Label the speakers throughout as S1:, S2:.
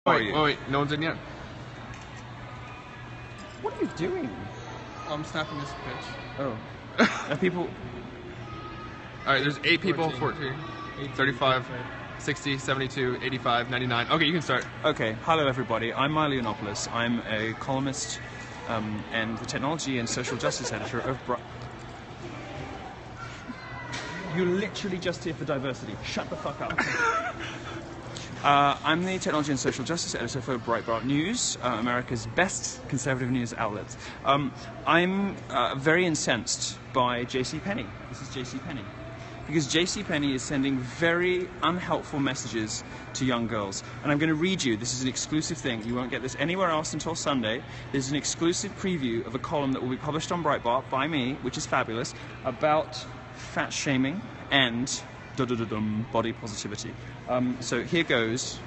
S1: Wait, no one's in yet?
S2: What are you doing?
S1: I'm snapping this pitch.
S2: Oh. Are people...
S1: Alright, there's 8 people, 14, 35, 60, 72, 85, 99. Okay, you can start.
S2: Okay, hello everybody. I'm Milo Yiannopoulos. I'm a columnist and the technology and social justice editor of You're literally just here for diversity. Shut the fuck up. I'm the technology and social justice editor for Breitbart News, America's best conservative news outlet. I'm very incensed by JCPenney. This is JCPenney. Because JCPenney is sending very unhelpful messages to young girls. And I'm going to read you, this is an exclusive thing, you won't get this anywhere else until Sunday. This is an exclusive preview of a column that will be published on Breitbart by me, which is fabulous, about fat shaming and body positivity. So here goes.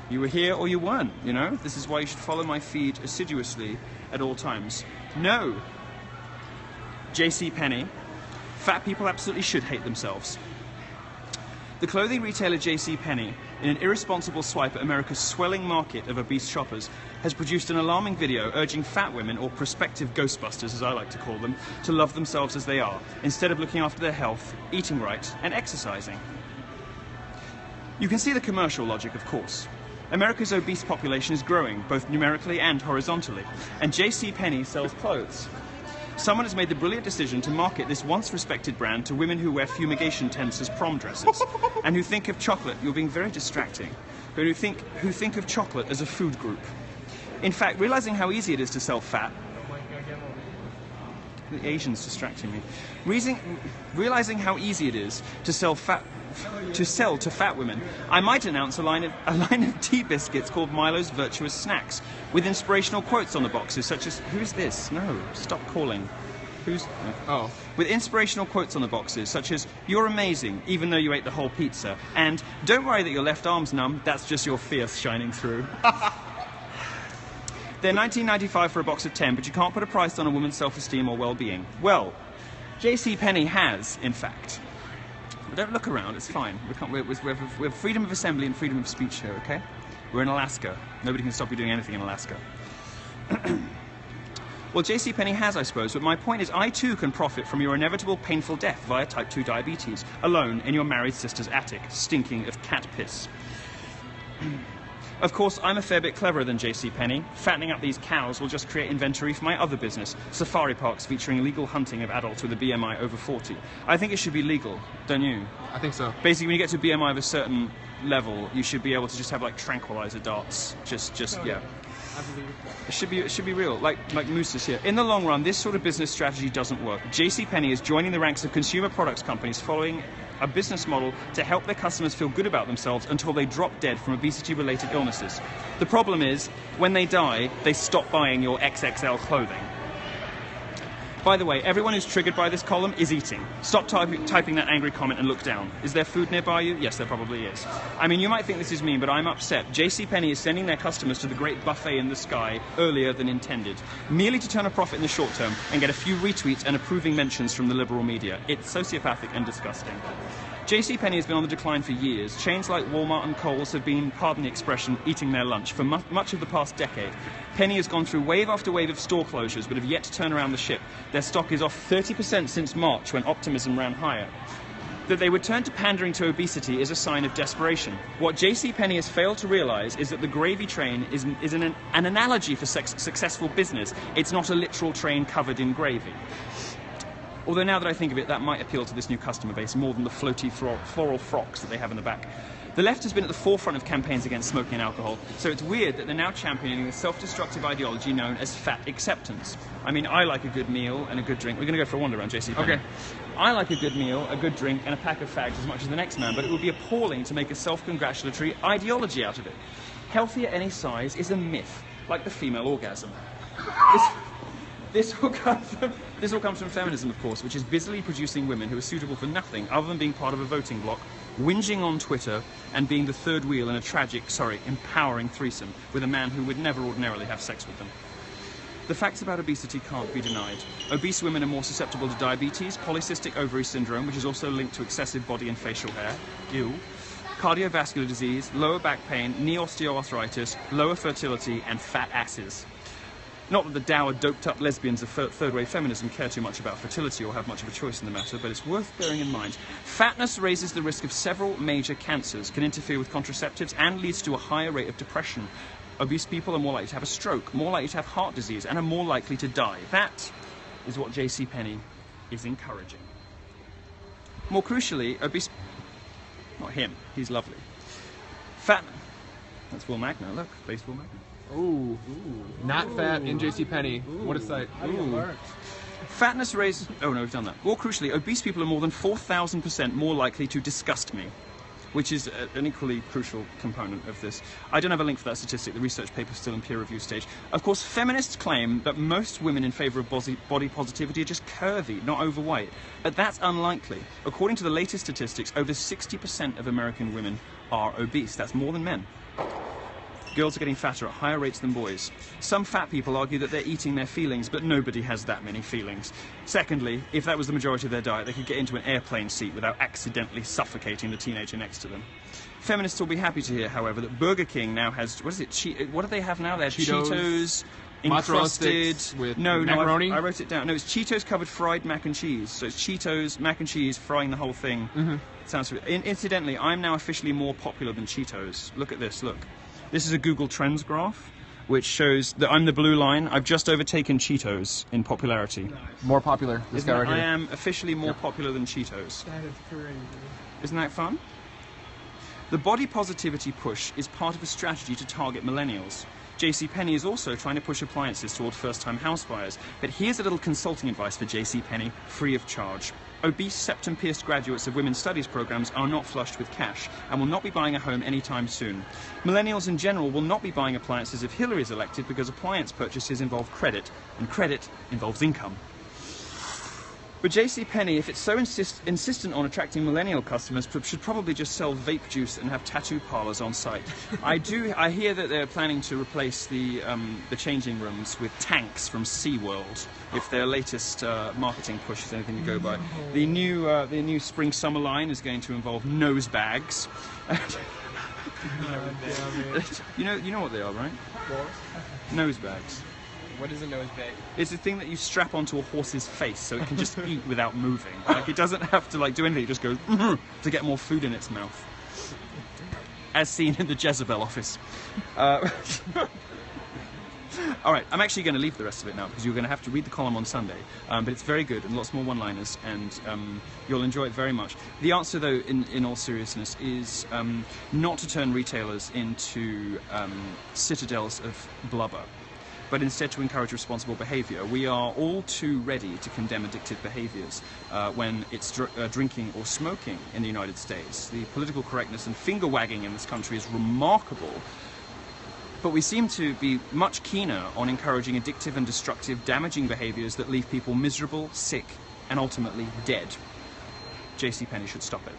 S2: You were here or you weren't, you know? This is why you should follow my feed assiduously at all times. No! JCPenney. Fat people absolutely should hate themselves. The clothing retailer JCPenney, in an irresponsible swipe at America's swelling market of obese shoppers, has produced an alarming video urging fat women, or prospective ghostbusters as I like to call them, to love themselves as they are, instead of looking after their health, eating right, and exercising. You can see the commercial logic, of course. America's obese population is growing, both numerically and horizontally, and JCPenney sells clothes. Someone has made the brilliant decision to market this once respected brand to women who wear fumigation tents as prom dresses, and who think of chocolate, you're being very distracting, but who think of chocolate as a food group. In fact, realizing how easy it is to sell fat, the Asian's distracting me. Realizing how easy it is to sell to fat women, I might announce a line of tea biscuits called Milo's Virtuous Snacks, with inspirational quotes on the boxes, such as, "Who's this? No, stop calling. Who's..." Oh. With inspirational quotes on the boxes, such as, "You're amazing, even though you ate the whole pizza," and "Don't worry that your left arm's numb, that's just your fierce shining through." They're $19.95 for a box of 10, but you can't put a price on a woman's self-esteem or well-being. Well, JCPenney has, in fact. But don't look around, it's fine. We have freedom of assembly and freedom of speech here, okay? We're in Alaska. Nobody can stop you doing anything in Alaska. Well, JCPenney has, I suppose, but my point is I too can profit from your inevitable painful death via type 2 diabetes, alone in your married sister's attic, stinking of cat piss. Of course, I'm a fair bit cleverer than JCPenney. Fattening up these cows will just create inventory for my other business, safari parks featuring legal hunting of adults with a BMI over 40. I think it should be legal, don't you?
S1: I think so.
S2: Basically, when you get to a BMI of a certain level, you should be able to just have, like, tranquilizer darts. Yeah. It should be real, like mooses here. In the long run, this sort of business strategy doesn't work. JCPenney is joining the ranks of consumer products companies following a business model to help their customers feel good about themselves until they drop dead from obesity-related illnesses. The problem is, when they die, they stop buying your XXL clothing. By the way, everyone who's triggered by this column is eating. Stop typing that angry comment and look down. Is there food nearby you? Yes, there probably is. I mean, you might think this is mean, but I'm upset. JCPenney is sending their customers to the great buffet in the sky earlier than intended, merely to turn a profit in the short term and get a few retweets and approving mentions from the liberal media. It's sociopathic and disgusting. JCPenney has been on the decline for years. Chains like Walmart and Kohl's have been, pardon the expression, eating their lunch for much of the past decade. Penny has gone through wave after wave of store closures, but have yet to turn around the ship. Their stock is off 30% since March, when optimism ran higher. That they would turn to pandering to obesity is a sign of desperation. What JCPenney has failed to realize is that the gravy train is an analogy for successful business. It's not a literal train covered in gravy. Although now that I think of it, that might appeal to this new customer base more than the floaty floral frocks that they have in the back. The left has been at the forefront of campaigns against smoking and alcohol, so it's weird that they're now championing the self-destructive ideology known as fat acceptance. I mean, I like a good meal and a good drink. We're going to go for a wander around, JCPenney.
S1: Okay.
S2: I like a good meal, a good drink, and a pack of fags as much as the next man, but it would be appalling to make a self-congratulatory ideology out of it. Healthy at any size is a myth, like the female orgasm. This all comes from feminism, of course, which is busily producing women who are suitable for nothing other than being part of a voting bloc, whinging on Twitter, and being the third wheel in a tragic, empowering threesome with a man who would never ordinarily have sex with them. The facts about obesity can't be denied. Obese women are more susceptible to diabetes, polycystic ovary syndrome, which is also linked to excessive body and facial hair, cardiovascular disease, lower back pain, knee osteoarthritis, lower fertility, and fat asses. Not that the dour, doped-up lesbians of third-wave feminism care too much about fertility or have much of a choice in the matter, but it's worth bearing in mind. Fatness raises the risk of several major cancers, can interfere with contraceptives, and leads to a higher rate of depression. Obese people are more likely to have a stroke, more likely to have heart disease, and are more likely to die. That is what JCPenney is encouraging. More crucially, obese... Not him, he's lovely. That's Will Magna, look, based Will Magna.
S1: Ooh. Not fat in JCPenney. What a sight.
S2: Fatness raises... Oh no, we've done that. More crucially, obese people are more than 4,000% more likely to disgust me, which is an equally crucial component of this. I don't have a link for that statistic. The research paper is still in peer review stage. Of course, feminists claim that most women in favour of body positivity are just curvy, not overweight. But that's unlikely. According to the latest statistics, over 60% of American women are obese. That's more than men. Girls are getting fatter at higher rates than boys. Some fat people argue that they're eating their feelings, but nobody has that many feelings. Secondly, if that was the majority of their diet, they could get into an airplane seat without accidentally suffocating the teenager next to them. Feminists will be happy to hear, however, that Burger King now has... What do they have now? They have Cheetos encrusted...
S1: with
S2: macaroni? I wrote it down. No, it's Cheetos covered fried mac and cheese. So it's Cheetos, mac and cheese, frying the whole thing. Sounds... Incidentally, I'm now officially more popular than Cheetos. Look at this, look. This is a Google Trends graph, which shows that I'm the blue line. I've just overtaken Cheetos in popularity.
S1: More popular, this guy right here.
S2: I am officially more popular than Cheetos.
S3: That is crazy.
S2: Isn't that fun? The body positivity push is part of a strategy to target millennials. JCPenney is also trying to push appliances toward first-time house buyers. But here's a little consulting advice for JCPenney, free of charge. Obese septum-pierced graduates of women's studies programs are not flushed with cash and will not be buying a home anytime soon. Millennials in general will not be buying appliances if Hillary is elected because appliance purchases involve credit, and credit involves income. But JCPenney, if it's so insistent on attracting millennial customers, should probably just sell vape juice and have tattoo parlors on site. I hear that they're planning to replace the changing rooms with tanks from SeaWorld, if their latest marketing push is anything to go by. The new spring-summer line is going to involve nose bags. You know what they are, right?
S3: What?
S2: Nose bags.
S3: What is a nose bag?
S2: It's a thing that you strap onto a horse's face so it can just eat without moving. Like, it doesn't have to do anything, it just goes to get more food in its mouth. As seen in the Jezebel office. Alright, I'm actually going to leave the rest of it now because you're going to have to read the column on Sunday. But it's very good and lots more one-liners and you'll enjoy it very much. The answer, though, in all seriousness, is not to turn retailers into citadels of blubber, but instead to encourage responsible behaviour. We are all too ready to condemn addictive behaviours when it's drinking or smoking in the United States. The political correctness and finger-wagging in this country is remarkable, but we seem to be much keener on encouraging addictive and destructive, damaging behaviours that leave people miserable, sick, and ultimately dead. JCPenney should stop it.